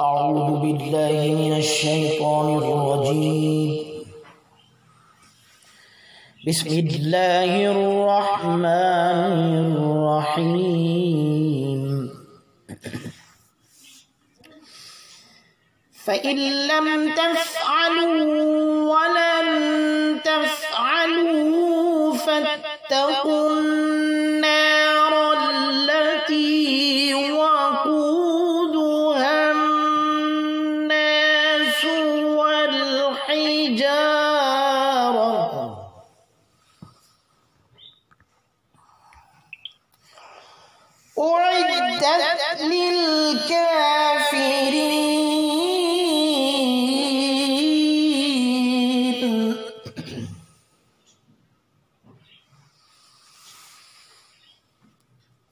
أعوذ بالله من الشيطان الرجيم. بسم الله الرحمن الرحيم. فإن لم تفعلوا ولن تفعلوا فاتقوا النار التي وقودها الناس والحجارة أعدت للكافرين.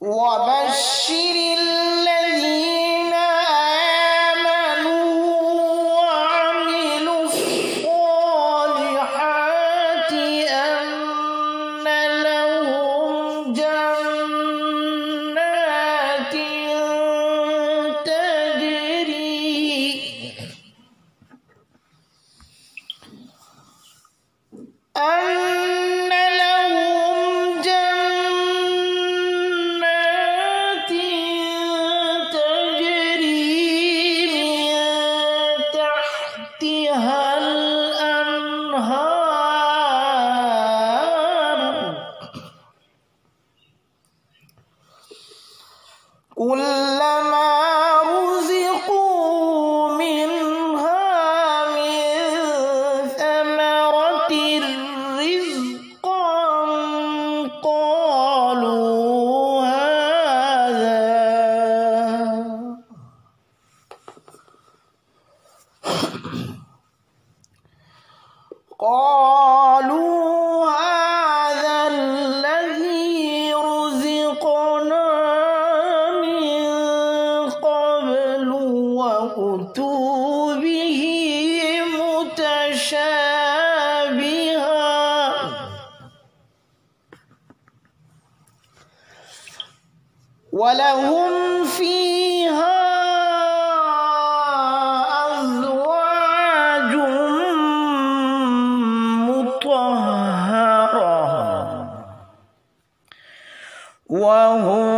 وبشر الذين آمنوا وعملوا الصالحات أن لهم جنات كلما رزقوا منها من ثمرة رزقا قالوا هذا الذي رزقنا وأتوا به متشابها ولهم فيها أزواج مطهرة وهم